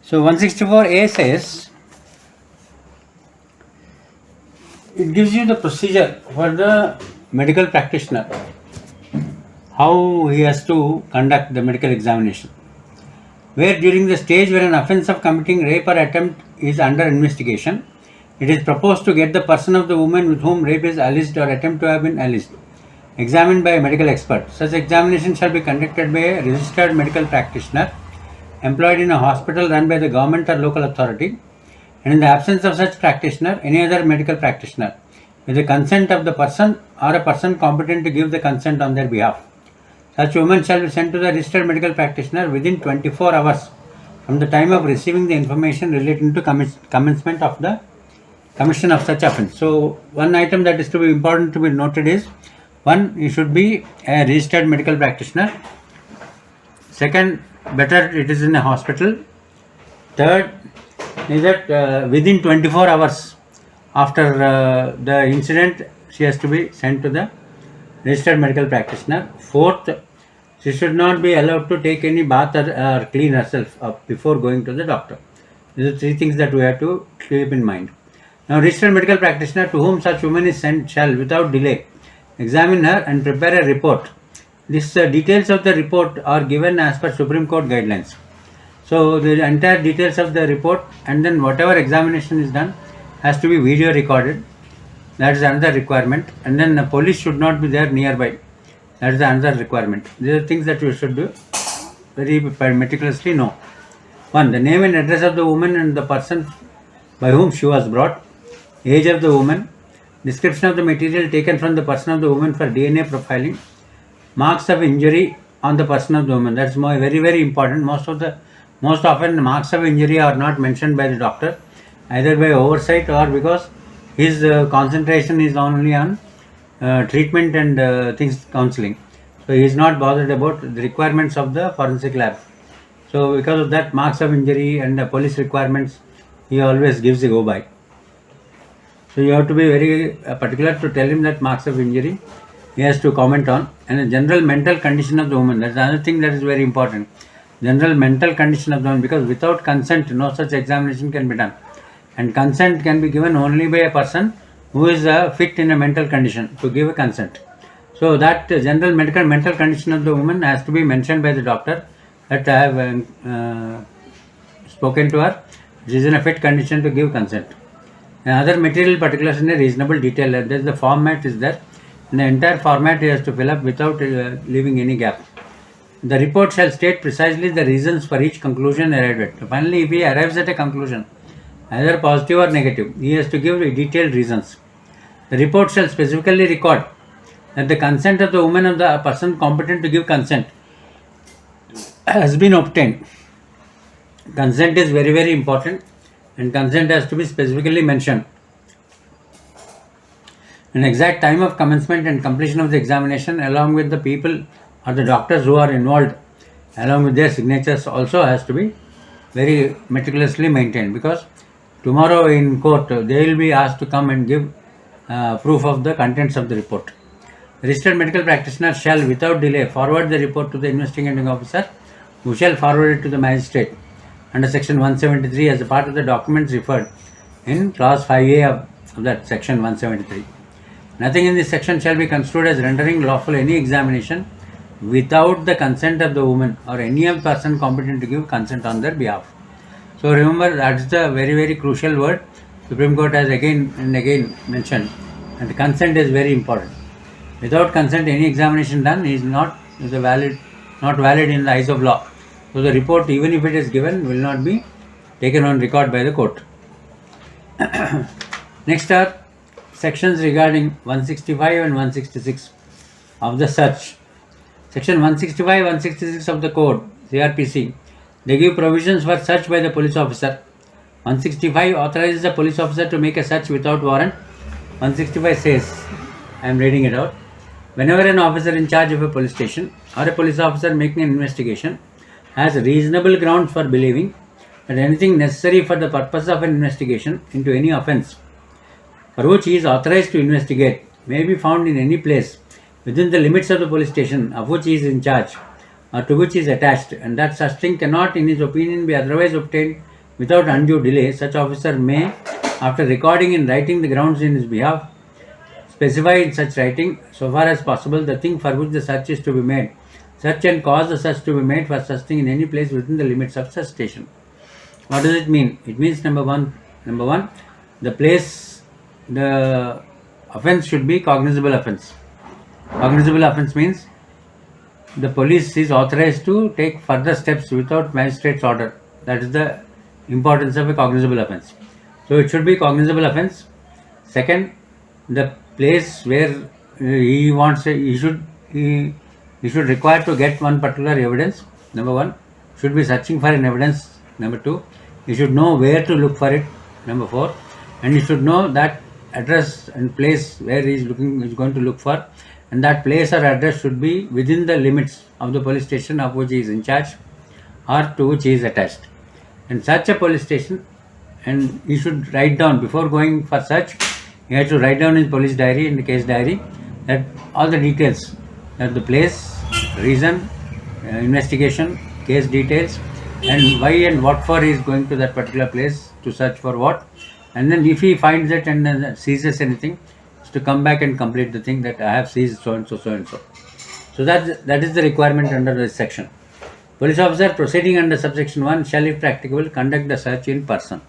So 164A says it gives you the procedure for the medical practitioner, how he has to conduct the medical examination. Where during the stage where an offence of committing rape or attempt is under investigation, it is proposed to get the person of the woman with whom rape is alleged or attempt to have been alleged examined by a medical expert. Such examination shall be conducted by a registered medical practitioner employed in a hospital run by the government or local authority, and in the absence of such practitioner, any other medical practitioner, with the consent of the person or a person competent to give the consent on their behalf. Such woman shall be sent to the registered medical practitioner within 24 hours from the time of receiving the information relating to commencement of the commission of such offence. So, one item that is to be important to be noted is, one, you should be a registered medical practitioner. Second, better it is in a hospital. Third is that within 24 hours after the incident, she has to be sent to the registered medical practitioner. Fourth, she should not be allowed to take any bath or clean herself before going to the doctor. These are three things that we have to keep in mind. Now, registered medical practitioner to whom such woman is sent shall, without delay, examine her and prepare a report. These details of the report are given as per Supreme Court guidelines. So, the entire details of the report and then whatever examination is done has to be video recorded. That is another requirement. And then the police should not be there nearby. That is another requirement. These are things that you should do very meticulously know. One, the name and address of the woman and the person by whom she was brought, age of the woman, description of the material taken from the person of the woman for DNA profiling, marks of injury on the person of the woman. That's very, very important. Most often the marks of injury are not mentioned by the doctor, either by oversight or because his concentration is only on treatment and things counseling. So he is not bothered about the requirements of the forensic lab. So because of that, marks of injury and the police requirements, he always gives a go by. So you have to be very particular to tell him that marks of injury he has to comment on, and the general mental condition of the woman. That's another thing that is very important. General mental condition of the woman, because without consent, no such examination can be done. And consent can be given only by a person who is fit in a mental condition to give a consent. So that general mental condition of the woman has to be mentioned by the doctor, that I have spoken to her. She is in a fit condition to give consent. Other material particulars in a reasonable detail. There is the format is there. And the entire format he has to fill up without leaving any gap. The report shall state precisely the reasons for each conclusion arrived at. Finally, if he arrives at a conclusion, either positive or negative, he has to give detailed reasons. The report shall specifically record that the consent of the woman or the person competent to give consent has been obtained. Consent is very, very important, and consent has to be specifically mentioned. An exact time of commencement and completion of the examination, along with the people or the doctors who are involved, along with their signatures, also has to be very meticulously maintained, because tomorrow in court they will be asked to come and give proof of the contents of the report. The registered medical practitioner shall, without delay, forward the report to the investigating officer, who shall forward it to the magistrate under section 173 as a part of the documents referred in clause 5A of that section 173. Nothing in this section shall be construed as rendering lawful any examination without the consent of the woman or any other person competent to give consent on their behalf. So remember, that's the very, very crucial word. Supreme Court has again and again mentioned, and consent is very important. Without consent, any examination done is not valid in the eyes of law. So the report, even if it is given, will not be taken on record by the court. Next are sections regarding 165 and 166 of the search. Section 165, 166 of the code, Crpc, they give provisions for search by the police officer. 165 authorizes the police officer to make a search without warrant. 165 says, I am reading it out, whenever an officer in charge of a police station or a police officer making an investigation has reasonable grounds for believing that anything necessary for the purpose of an investigation into any offence for which he is authorized to investigate may be found in any place within the limits of the police station of which he is in charge or to which he is attached, and that such thing cannot in his opinion be otherwise obtained without undue delay, such officer may, after recording in writing the grounds in his behalf, specify in such writing, so far as possible, the thing for which the search is to be made, search and cause the search to be made for such thing in any place within the limits of such station. What does it mean? It means number one, the place, the offence should be cognizable offence. Cognizable offence means the police is authorized to take further steps without magistrate's order. That is the importance of a cognizable offence. So it should be cognizable offence. Second, the place where he wants he should require to get one particular evidence. Number one, should be searching for an evidence. Number two, he should know where to look for it. Number four, and he should know that address and place where he is going to look for, and that place or address should be within the limits of the police station of which he is in charge or to which he is attached. And such a police station, and he should write down before going for search. He has to write down in police diary, in the case diary, that all the details, that the place, reason, investigation, case details, and why and what for he is going to that particular place to search for what. And then if he finds it and then seizes anything, is to come back and complete the thing that I have seized so and so, so and so. So that is the requirement under this section. Police officer proceeding under subsection 1 shall, if practicable, conduct the search in person.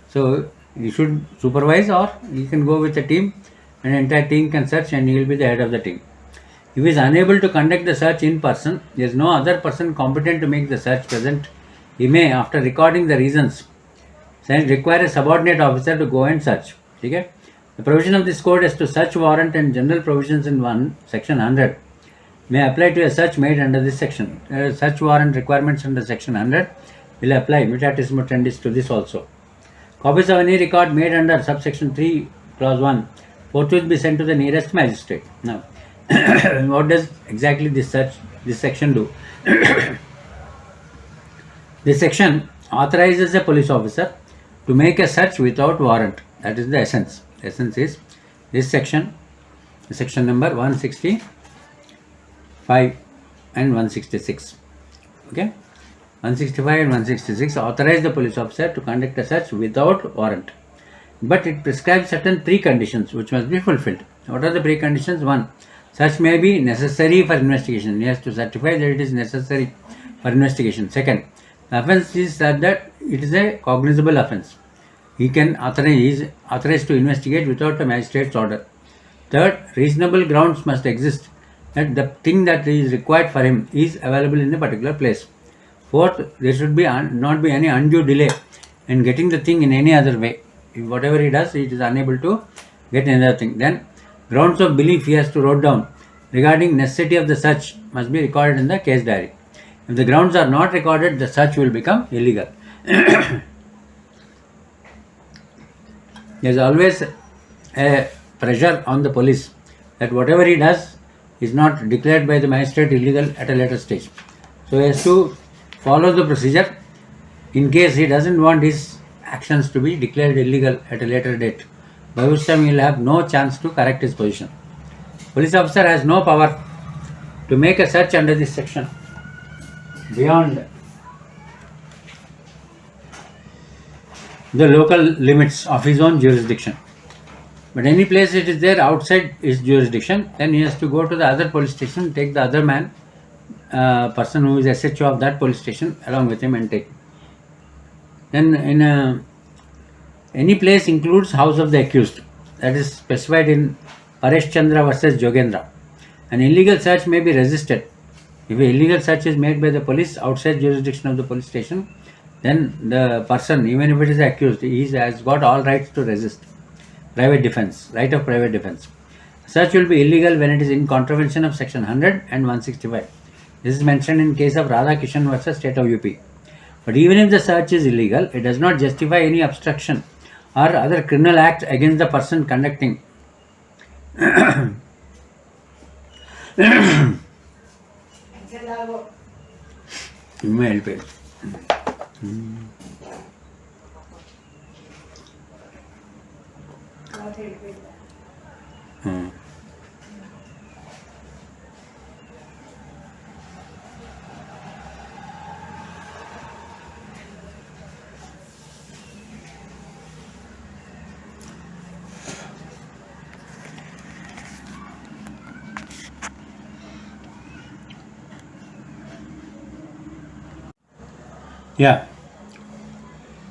So he should supervise, or he can go with a team, and the entire team can search and he will be the head of the team. If he is unable to conduct the search in person, there is no other person competent to make the search present. He may, after recording the reasons, require a subordinate officer to go and search. Okay? The provision of this code as to search warrant and general provisions in section 100 may apply to a search made under this section. Search warrant requirements under section 100 will apply mutatis mutandis to this also. Copies of any record made under subsection 3 clause 1 forthwith be sent to the nearest magistrate. Now, what does exactly this section do? This section authorizes a police officer to make a search without warrant. That is the essence. Essence is this section number 165 and 166. Okay? 165 and 166 authorize the police officer to conduct a search without warrant. But it prescribes certain preconditions which must be fulfilled. What are the preconditions? 1. Search may be necessary for investigation. He has to certify that it is necessary for investigation. Second, the offence is that it is a cognizable offence. He is authorized to investigate without a magistrate's order. Third, reasonable grounds must exist that the thing that is required for him is available in a particular place. Fourth, there should not be any undue delay in getting the thing in any other way. If whatever he does, he is unable to get another thing. Then, grounds of belief he has to write down regarding necessity of the search must be recorded in the case diary. If the grounds are not recorded, the search will become illegal. There is always a pressure on the police that whatever he does is not declared by the magistrate illegal at a later stage. So he has to follow the procedure in case he doesn't want his actions to be declared illegal at a later date, by which time he will have no chance to correct his position. Police officer has no power to make a search under this section beyond the local limits of his own jurisdiction. But any place it is there outside his jurisdiction, then he has to go to the other police station, take the other person who is SHO of that police station along with him and take. Then any place includes house of the accused, that is specified in Paresh Chandra versus Jogendra. An illegal search may be resisted. If an illegal search is made by the police outside jurisdiction of the police station, then the person, even if it is accused, he has got all rights to resist. Private defense, right of private defense. Search will be illegal when it is in contravention of section 100 and 165. This is mentioned in case of Radha Kishan versus State of UP. But even if the search is illegal, it does not justify any obstruction or other criminal act against the person conducting. Yeah.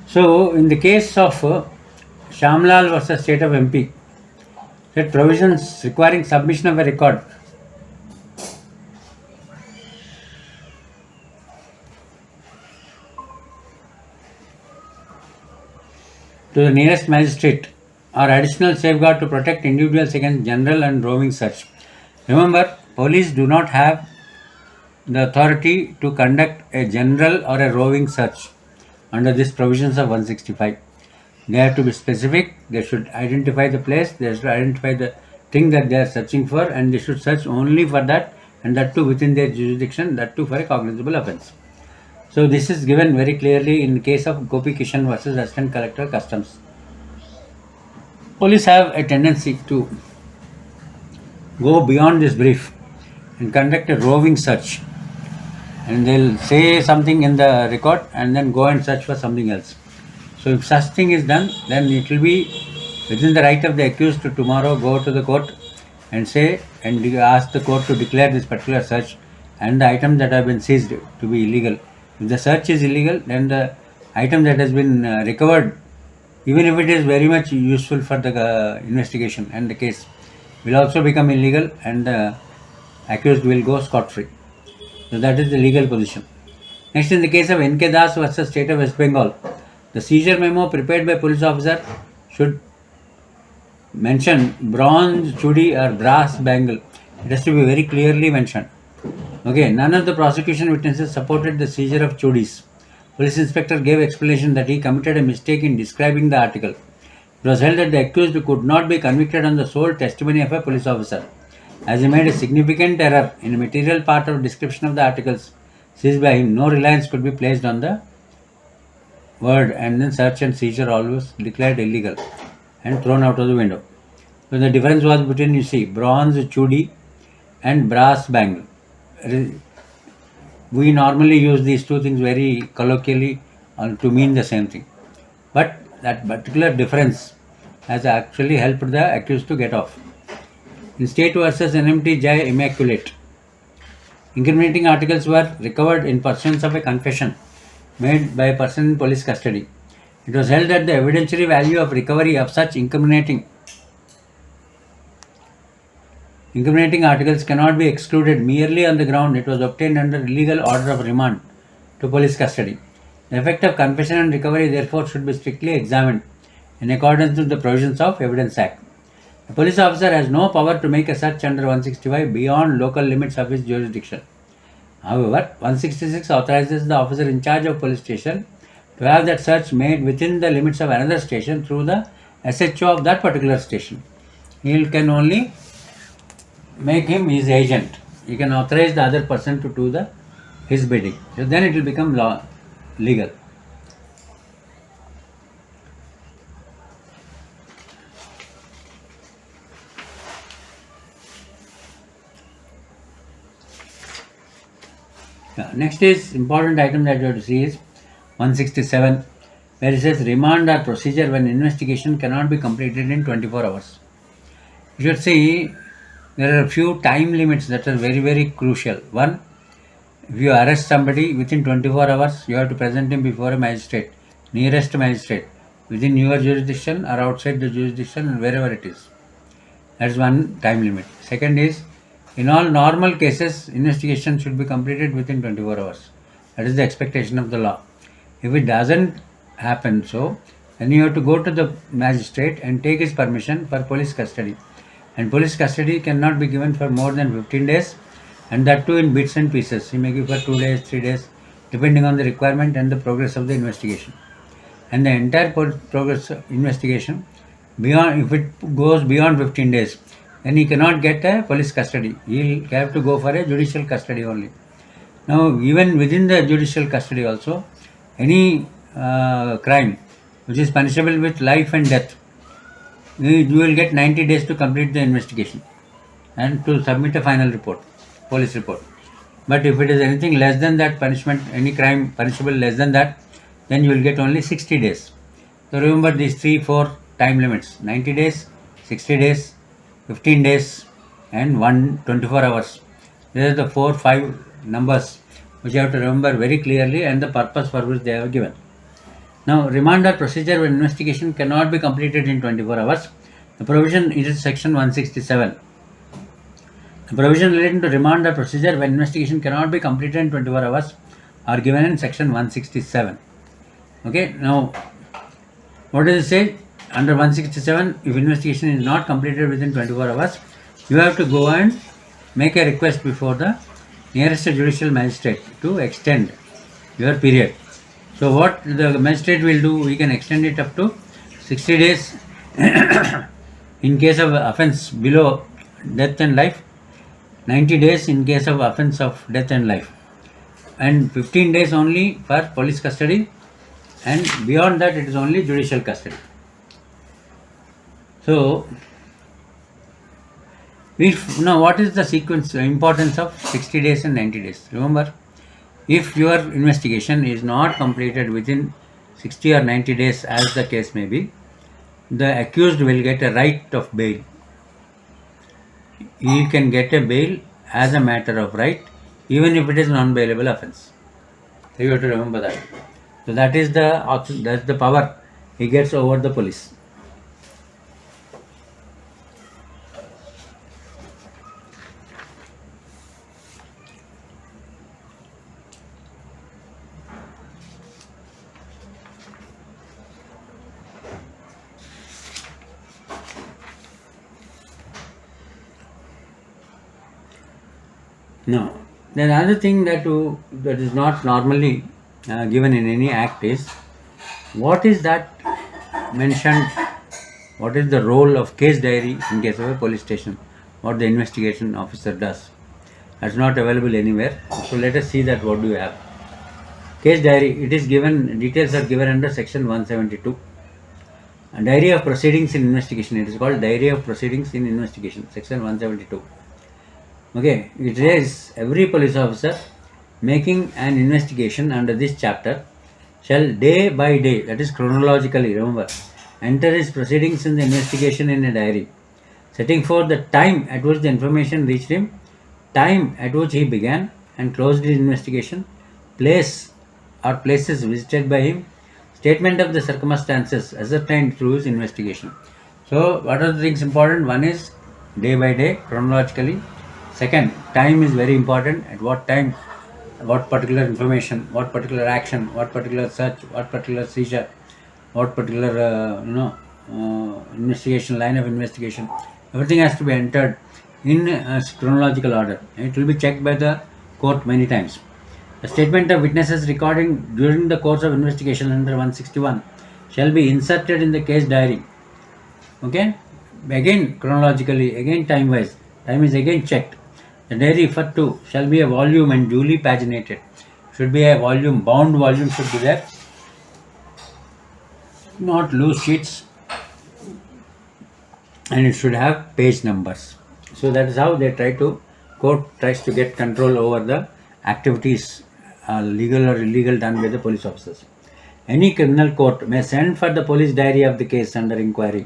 So, in the case of Shamlal versus State of MP, that provisions requiring submission of a record to the nearest magistrate or additional safeguard to protect individuals against general and roving search. Remember, police do not have the authority to conduct a general or a roving search under these provisions of 165. They have to be specific, they should identify the place, they should identify the thing that they are searching for, and they should search only for that, and that too within their jurisdiction, that too for a cognizable offence. So this is given very clearly in the case of Gopi Kishan versus Assistant Collector Customs. Police have a tendency to go beyond this brief and conduct a roving search, and they'll say something in the record and then go and search for something else. So if such thing is done, then it will be within the right of the accused to tomorrow go to the court and say and ask the court to declare this particular search and the items that have been seized to be illegal. If the search is illegal, then the item that has been recovered, even if it is very much useful for the investigation and the case, will also become illegal, and the accused will go scot-free. So that is the legal position. Next, in the case of N.K. Das versus State of West Bengal, the seizure memo prepared by police officer should mention bronze chudi or brass bangle. It has to be very clearly mentioned. Okay, none of the prosecution witnesses supported the seizure of chudis. Police inspector gave explanation that he committed a mistake in describing the article. It was held that the accused could not be convicted on the sole testimony of a police officer, as he made a significant error in a material part of description of the articles seized by him. No reliance could be placed on the word, and then search and seizure always declared illegal and thrown out of the window. So the difference was between, you see, bronze chudi and brass bangle. We normally use these two things very colloquially to mean the same thing, but that particular difference has actually helped the accused to get off. In State versus NMT Jai Immaculate, incriminating articles were recovered in pursuance of a confession made by a person in police custody. It was held that the evidentiary value of recovery of such incriminating articles cannot be excluded merely on the ground it was obtained under illegal order of remand to police custody. The effect of confession and recovery therefore should be strictly examined in accordance with the provisions of Evidence Act. A police officer has no power to make a search under 165 beyond local limits of his jurisdiction. However, 166 authorizes the officer in charge of police station to have that search made within the limits of another station through the SHO of that particular station. He can only make him his agent. He can authorize the other person to do his bidding. So then it will become legal. Next is important item that you have to see is 167, where it says remand or procedure when investigation cannot be completed in 24 hours. You should see there are a few time limits that are very, very crucial. One, if you arrest somebody within 24 hours, you have to present him before a magistrate, nearest magistrate, within your jurisdiction or outside the jurisdiction and wherever it is. That's one time limit. Second is, in all normal cases, investigation should be completed within 24 hours. That is the expectation of the law. If it doesn't happen so, then you have to go to the magistrate and take his permission for police custody. And police custody cannot be given for more than 15 days, and that too in bits and pieces. He may give for 2 days, 3 days, depending on the requirement and the progress of the investigation. And the entire progress of investigation, if it goes beyond 15 days, then he cannot get a police custody. He'll have to go for a judicial custody only. Now, even within the judicial custody also, any crime which is punishable with life and death, you will get 90 days to complete the investigation and to submit a final report, police report. But if it is anything less than that punishment, any crime punishable less than that, then you will get only 60 days. So remember these 3-4 time limits: 90 days, 60 days, 15 days and 24 hours. These are the 4-5 numbers which you have to remember very clearly, and the purpose for which they have given. Now, remand or procedure when investigation cannot be completed in 24 hours. The provision is section 167. The provision relating to remand or procedure when investigation cannot be completed in 24 hours are given in section 167. Okay, now what does it say? Under 167, if investigation is not completed within 24 hours, you have to go and make a request before the nearest judicial magistrate to extend your period. So what the magistrate will do, we can extend it up to 60 days in case of offence below death and life, 90 days in case of offence of death and life, and 15 days only for police custody, and beyond that it is only judicial custody. So, now what is the sequence, importance of 60 days and 90 days? Remember, if your investigation is not completed within 60 or 90 days, as the case may be, the accused will get a right of bail. He can get a bail as a matter of right, even if it is non-bailable offence. So you have to remember that. So that's the power he gets over the police. No. The another thing that is not normally given in any act is, what is that mentioned, what is the role of case diary in case of a police station, what the investigation officer does. That's not available anywhere. So let us see that what do you have. Case diary, it is given, details are given under section 172. A diary of proceedings in investigation, it is called diary of proceedings in investigation, section 172. Okay, it says every police officer making an investigation under this chapter shall day by day, that is chronologically, remember, enter his proceedings in the investigation in a diary, setting forth the time at which the information reached him, time at which he began and closed his investigation, place or places visited by him, statement of the circumstances ascertained through his investigation. So, what are the things important? One is day by day, chronologically. Second, time is very important. At what time, what particular information, what particular action, what particular search, what particular seizure, what particular investigation, line of investigation. Everything has to be entered in a chronological order. It will be checked by the court many times. A statement of witnesses recording during the course of investigation under 161 shall be inserted in the case diary. Okay? Again chronologically, again time wise. Time is again checked. The diary referred to shall be a volume and duly paginated. Should be a volume, bound volume should be there. Not loose sheets. And it should have page numbers. So that is how they court tries to get control over the activities, legal or illegal, done by the police officers. Any criminal court may send for the police diary of the case under inquiry.